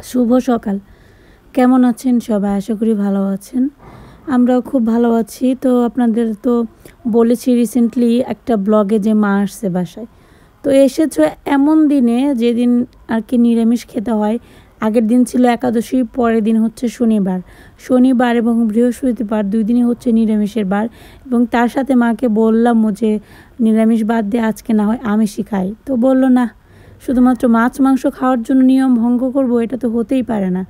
শুভ সকাল। কেমন আছেন সবাই? আশা করি ভালো আছেন। আমরাও খুব ভালো আছি। তো আপনাদের তো বলেছি রিসেন্টলি একটা ব্লগে যে মা আসছে বাসায়। তো এসেছো এমন দিনে যেদিন আর কি নিরামিষ খেতে হয়। আগের দিন ছিল একাদশী, পরের দিন হচ্ছে শনিবার। শনিবার এবং বৃহস্পতিবার ২ দিনই হচ্ছে নিরামিষের বার, এবং তার সাথে মাকে বললামও যে নিরামিষ বাদ দিয়ে আজকে না হয় আমিষই খাই। তো বলল না, শুধুমাত্র মাছ মাংস খাওয়ার জন্য নিয়ম ভঙ্গ করব, এটা তো হতেই পারে না।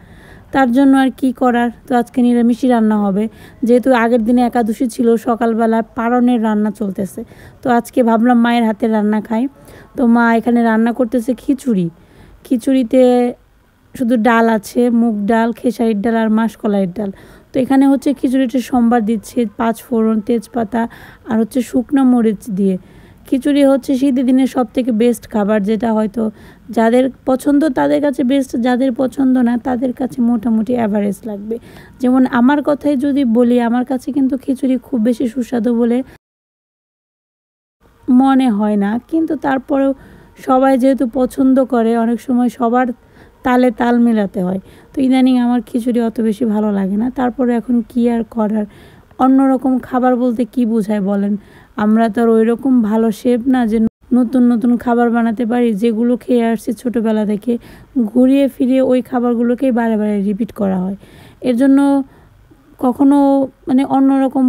তার জন্য আর কি করার, তো আজকে নিরামিষই রান্না হবে। যেহেতু আগের দিনে একাদশী ছিল, সকালবেলা পারনের রান্না চলতেছে, তো আজকে ভাবলাম মায়ের হাতের রান্না খাই। তো মা এখানে রান্না করতেছে খিচুড়ি। খিচুড়িতে শুধু ডাল আছে, মুগ ডাল, খেসারির ডাল আর মাসকলাইয়ের ডাল। তো এখানে হচ্ছে খিচুড়িটা সম্বার দিচ্ছে 5 ফোড়ন, তেজপাতা আর হচ্ছে শুকনো মরিচ দিয়ে। খিচুড়ি হচ্ছে শীতের দিনের সবথেকে বেস্ট খাবার, যেটা হয়তো যাদের পছন্দ তাদের কাছে বেস্ট, যাদের পছন্দ না তাদের কাছে মোটামুটি অ্যাভারেজ লাগবে। যেমন আমার কথাই যদি বলি, আমার কাছে কিন্তু খিচুড়ি খুব বেশি সুস্বাদু বলে মনে হয় না, কিন্তু তারপরেও সবাই যেহেতু পছন্দ করে, অনেক সময় সবার তালে তাল মেলাতে হয়। তো ইদানিং আমার খিচুড়ি অত বেশি ভালো লাগে না। তারপরে এখন কি আর করার, অন্যরকম খাবার বলতে কি বোঝায় বলেন? আমরা তো আর ওই রকম ভালো শেফ না যে নতুন নতুন খাবার বানাতে পারি। যেগুলো খেয়ে আসছি ছোটোবেলা থেকে, ঘুরিয়ে ফিরিয়ে ওই খাবারগুলোকেই বারে বারে রিপিট করা হয়। এর জন্য কখনো মানে অন্যরকম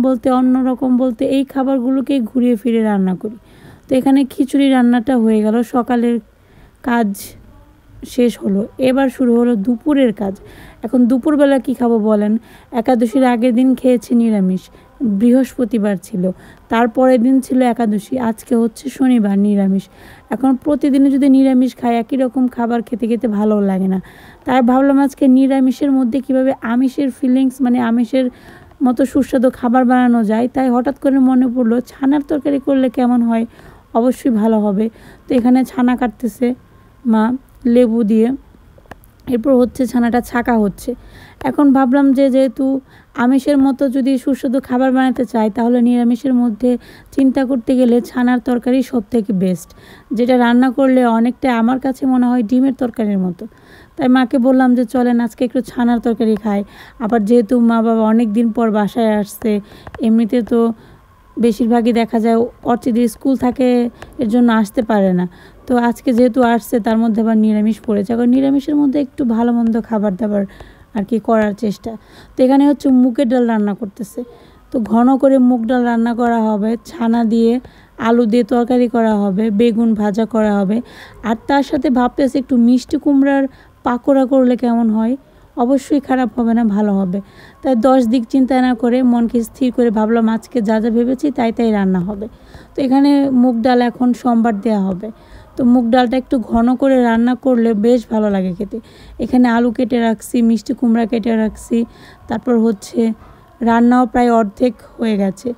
বলতে এই খাবারগুলোকেই ঘুরিয়ে ফিরে রান্না করি। তো এখানে খিচুড়ি রান্নাটা হয়ে গেল, সকালের কাজ শেষ হলো। এবার শুরু হলো দুপুরের কাজ। এখন দুপুরবেলা কি খাবো বলেন? একাদশীর আগের দিন খেয়েছি নিরামিষ, বৃহস্পতিবার ছিল, তারপরের দিন ছিল একাদশী, আজকে হচ্ছে শনিবার নিরামিষ। এখন প্রতিদিনে যদি নিরামিষ খাই, একই রকম খাবার খেতে খেতে ভালো লাগে না। তাই ভাবলাম আজকে নিরামিষের মধ্যে কিভাবে আমিষের ফিলিংস, মানে আমিষের মতো সুস্বাদু খাবার বানানো যায়। তাই হঠাৎ করে মনে পড়লো ছানার তরকারি করলে কেমন হয়, অবশ্যই ভালো হবে। তো এখানে ছানা কাটতেছে মা লেবু দিয়ে, এরপর হচ্ছে ছানাটা ছাকা হচ্ছে। এখন ভাবলাম যে যেহেতু আমিষের মতো যদি সুস্বাদু খাবার বানাতে চাই, তাহলে নিরামিষের মধ্যে চিন্তা করতে গেলে ছানার তরকারি সবথেকে বেস্ট, যেটা রান্না করলে অনেকটা আমার কাছে মনে হয় ডিমের তরকারির মতো। তাই মাকে বললাম যে চলেন আজকে একটু ছানার তরকারি খাই। আবার যেহেতু মা বাবা অনেক দিন পর বাসায় আসছে, এমনিতে তো বেশিরভাগই দেখা যায় অর্চিদের স্কুল থাকে, এর জন্য আসতে পারে না। তো আজকে যেহেতু আসছে, তার মধ্যে আবার নিরামিষ পড়েছে, এখন নিরামিষের মধ্যে একটু ভালো মন্দ খাবার দাবার আর কি করার চেষ্টা। তো এখানে হচ্ছে মুগের ডাল রান্না করতেছে। তো ঘন করে মুগ ডাল রান্না করা হবে, ছানা দিয়ে আলু দিয়ে তরকারি করা হবে, বেগুন ভাজা করা হবে, আর তার সাথে ভাবতেছে একটু মিষ্টি কুমড়ার পাকোড়া করলে কেমন হয়। অবশ্যই খারাপ হবে না, ভালো হবে। তাই 10 দিক চিন্তা না করে মনকে স্থির করে ভাবলাম আজকে যা যা ভেবেছি তাই তাই রান্না হবে। তো এখানে মুগ ডাল এখন সম্বার দেওয়া হবে। তো মুগ ডালটা একটু ঘন করে রান্না করলে বেশ ভালো লাগে খেতে। এখানে আলু কেটে রাখছি, মিষ্টি কুমড়া কেটে রাখছি, তারপর হচ্ছে রান্নাও প্রায় অর্ধেক হয়ে গেছে।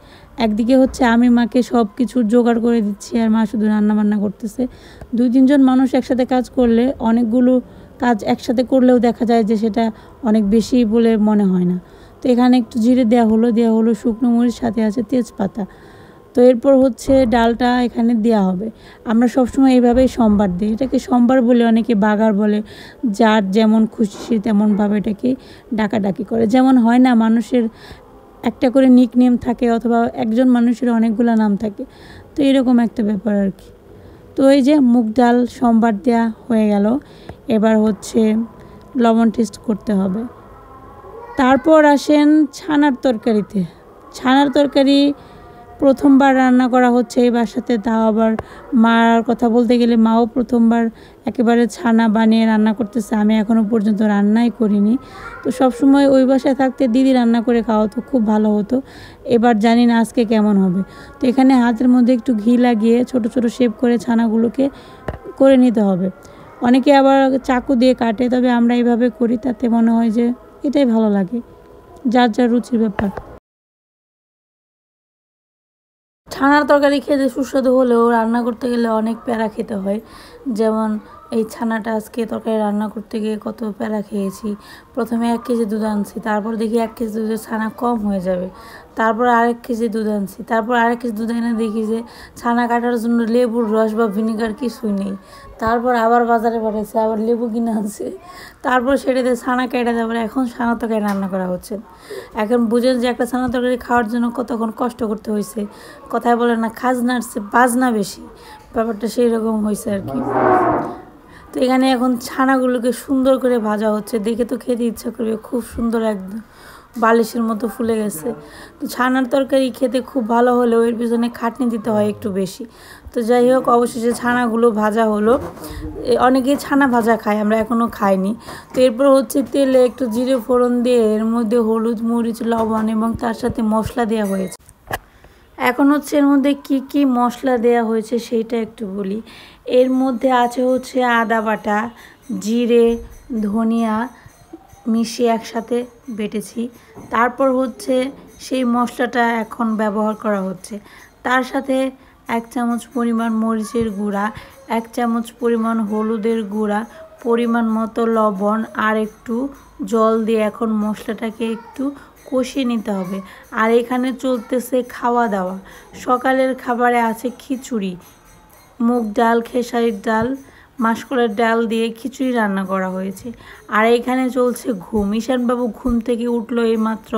একদিকে হচ্ছে আমি মাকে সব কিছু জোগাড় করে দিচ্ছি, আর মা শুধু রান্না বান্না করতেছে। 2-3 জন মানুষ একসাথে কাজ করলে, অনেকগুলো কাজ একসাথে করলেও দেখা যায় যে সেটা অনেক বেশি বলে মনে হয় না। তো এখানে একটু জিরে দেওয়া হলো শুকনো মরিচ, সাথে আছে তেজপাতা। তো এরপর হচ্ছে ডালটা এখানে দেওয়া হবে। আমরা সবসময় এইভাবেই সম্বার দিই, এটাকে সম্বার বলে, অনেকে বাগার বলে। যার যেমন খুশি তেমনভাবে এটাকে ডাকাডাকি করে। যেমন হয় না মানুষের একটা করে নিক নেম থাকে, অথবা একজন মানুষের অনেকগুলো নাম থাকে, তো এরকম একটা ব্যাপার আর কি। তো এই যে মুগ ডাল সম্বার দেওয়া হয়ে গেল, এবার হচ্ছে লবণ টেস্ট করতে হবে। তারপর আসেন ছানার তরকারিতে। ছানার তরকারি প্রথমবার রান্না করা হচ্ছে এই বাসাতে, তাও আবার মার কথা বলতে গেলে মাও প্রথমবার একেবারে ছানা বানিয়ে রান্না করতেছে। আমি এখনও পর্যন্ত রান্নাই করিনি। তো সবসময় ওই বাসায় থাকতে দিদি রান্না করে খাওয়া তো খুব ভালো হতো। এবার জানি না আজকে কেমন হবে। তো এখানে হাতের মধ্যে একটু ঘি লাগিয়ে ছোট ছোট শেপ করে ছানাগুলোকে করে নিতে হবে। অনেকে আবার চাকু দিয়ে কাটে, তবে আমরা এইভাবে করি, তাতে মনে হয় যে এটাই ভালো লাগে। যার যার রুচির ব্যাপার। ছানার তরকারি খেতে সুস্বাদু হলেও রান্না করতে গেলে অনেক প্যারা খেতে হয়। যেমন এই ছানাটা আজকে তরকারি রান্না করতে গিয়ে কত প্যারা খেয়েছি। প্রথমে 1 কেজি দুধ আনছি, তারপর দেখি 1 কেজি দুধের ছানা কম হয়ে যাবে, তারপর আরেক কেজি দুধ আনছি, তারপর আরেক কেজি দুধ এনে দেখি যে ছানা কাটার জন্য লেবুর রস বা ভিনেগার কিছুই নেই। তারপর আবার বাজারে পাঠাইছে, আবার লেবু কিনে আনছে, তারপর সেটাতে ছানা কেটে দেওয়ার এখন ছানা তরকারি রান্না করা হচ্ছে। এখন বুঝেন যে একটা ছানা তরকারি খাওয়ার জন্য কতক্ষণ কষ্ট করতে হয়েছে। কথায় বলে না, খাজনার চেয়ে বাজনা বেশি, ব্যাপারটা সেই রকম হয়েছে আর কি। তো এখানে এখন ছানাগুলোকে সুন্দর করে ভাজা হচ্ছে, দেখে তো খেতে ইচ্ছা করবে, খুব সুন্দর একদম বালিশের মতো ফুলে গেছে। তো ছানার তরকারি খেতে খুব ভালো হলেও এর পিছনে খাটনি দিতে হয় একটু বেশি। তো যাই হোক, অবশেষে ছানাগুলো ভাজা হলো। অনেকেই ছানা ভাজা খায়, আমরা এখনও খাইনি। তো এরপর হচ্ছে তেলে একটু জিরে ফোড়ন দিয়ে এর মধ্যে হলুদ, মরিচ, লবণ এবং তার সাথে মশলা দেওয়া হয়েছে। এখন হচ্ছে এর মধ্যে কি কি মশলা দেয়া হয়েছে সেইটা একটু বলি। এর মধ্যে আছে হচ্ছে আদা বাটা, জিরে, ধনিয়া মিশিয়ে একসাথে বেটেছি। তারপর হচ্ছে সেই মশলাটা এখন ব্যবহার করা হচ্ছে। তার সাথে 1 চামচ পরিমাণ মরিচের গুঁড়া, 1 চামচ পরিমাণ হলুদের গুঁড়া, পরিমাণ মতো লবণ আর একটু জল দিয়ে এখন মশলাটাকে একটু কষিয়ে নিতে হবে। আর এখানে চলতেছে খাওয়া দাওয়া। সকালের খাবারে আছে খিচুড়ি, মুগ ডাল, খেসারির ডাল, মাসকলাইয়ের ডাল দিয়ে খিচুড়ি রান্না করা হয়েছে। আর এখানে চলছে ঘুম। ঈশানবাবু ঘুম থেকে উঠলো এইমাত্র,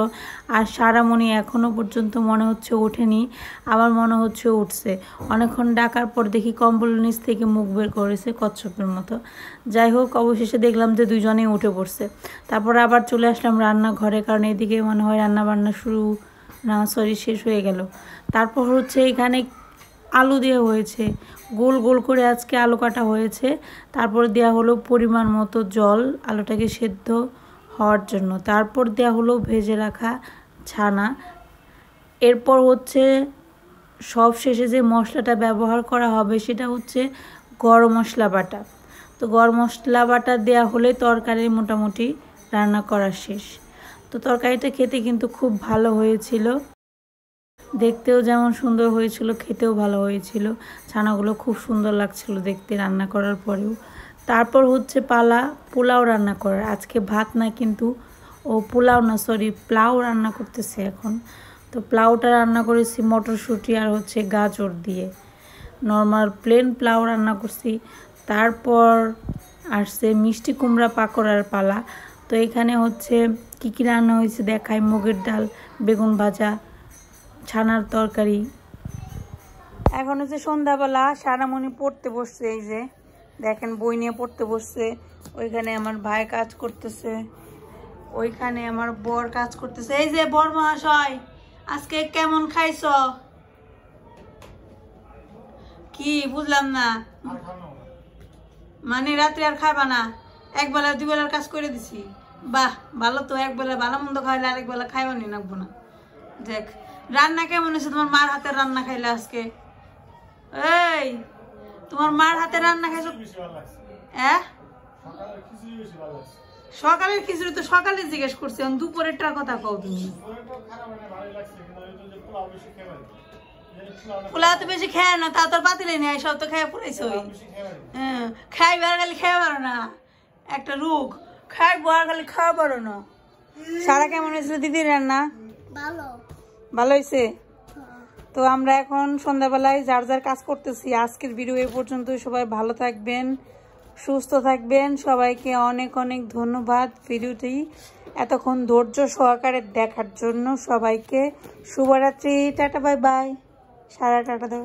আর সারামণি এখনও পর্যন্ত মনে হচ্ছে ওঠেনি, আবার মনে হচ্ছে উঠছে। অনেকক্ষণ ডাকার পর দেখি কম্বলের নিচ থেকে মুখ বের করেছে কচ্ছপের মতো। যাই হোক, অবশেষে দেখলাম যে দুজনেই উঠে পড়ছে। তারপর আবার চলে আসলাম রান্নাঘরে, কারণ এদিকে মনে হয় রান্নাবান্না শেষ হয়ে গেল। তারপর হচ্ছে এখানে আলু দেওয়া হয়েছে, গোল গোল করে আজকে আলু কাটা হয়েছে। তারপর দেওয়া হলো পরিমাণ মতো জল আলুটাকে সেদ্ধ হওয়ার জন্য। তারপর দেওয়া হলো ভেজে রাখা ছানা। এরপর হচ্ছে সব শেষে যে মশলাটা ব্যবহার করা হবে সেটা হচ্ছে গরম মশলা বাটা। তো গরম মশলা বাটা দেওয়া হলে তরকারি মোটামুটি রান্না করা শেষ। তো তরকারিটা খেতে কিন্তু খুব ভালো হয়েছিল, দেখতেও যেমন সুন্দর হয়েছিল, খেতেও ভালো হয়েছিল। ছানাগুলো খুব সুন্দর লাগছিল দেখতে রান্না করার পরেও। তারপর হচ্ছে পালা পোলাও রান্না করার। আজকে ভাত না, কিন্তু পোলাও রান্না করতেছি এখন। তো পোলাওটা রান্না করেছি মটরশুঁটি আর হচ্ছে গাজর দিয়ে, নর্মাল প্লেন পোলাও রান্না করছি। তারপর আসছে মিষ্টি কুমড়া পাকোড়ার পালা। তো এখানে হচ্ছে কী কী রান্না হয়েছে দেখাই। মুগের ডাল, বেগুন ভাজা, ছানার তরকারি। এখন হচ্ছে সন্ধ্যাবেলা, সারামণি পড়তে বসছে, এই যে দেখেন বই নিয়ে পড়তে বসছে। ওইখানে আমার ভাই কাজ করতেছে, ওইখানে আমার বর কাজ করতেছে। এই যে বর মহাশয়, আজকে কেমন খাইছ? কি বুঝলাম না, মানে রাত্রে আর খাইবা না? একবেলা 2 বেলার কাজ করে দিছি। বাহ, ভালো তো, একবেলা ভালো মন্দ খাইলে আরেক বেলা খাইবানি নাকবো না। দেখ রান্না কেমন হয়েছে তোমার মার হাতের রান্না খাইলে আজকে? এই তোমার মার হাতের রান্না খাইছো? হ্যাঁ, সকালের খিচুড়ি তো সকালে জিজ্ঞেস করছি, দুপুরেরটার কথা কও তুমি। পোলাও তো বেশি খেয়ে না, তা তোর পাতিলে নেই, সব তো খেয়ে পড়াইছো। হ্যাঁ, খাইবার খালি খেয়ে পারো না, একটা রোগ। খাইবো আর খালি খাওয়া পারো না। সারা কেমন হয়েছিল দিদির রান্না? ভালো হয়েছে। তো আমরা এখন সন্ধ্যাবেলায় যার যার কাজ করতেছি। আজকের ভিডিও এই পর্যন্তই। সবাই ভালো থাকবেন, সুস্থ থাকবেন। সবাইকে অনেক অনেক ধন্যবাদ ভিডিওটি এতক্ষণ ধৈর্য সহকারে দেখার জন্য। সবাইকে শুভরাত্রি, টাটা, বাই বাই। সারা টাটা দাও।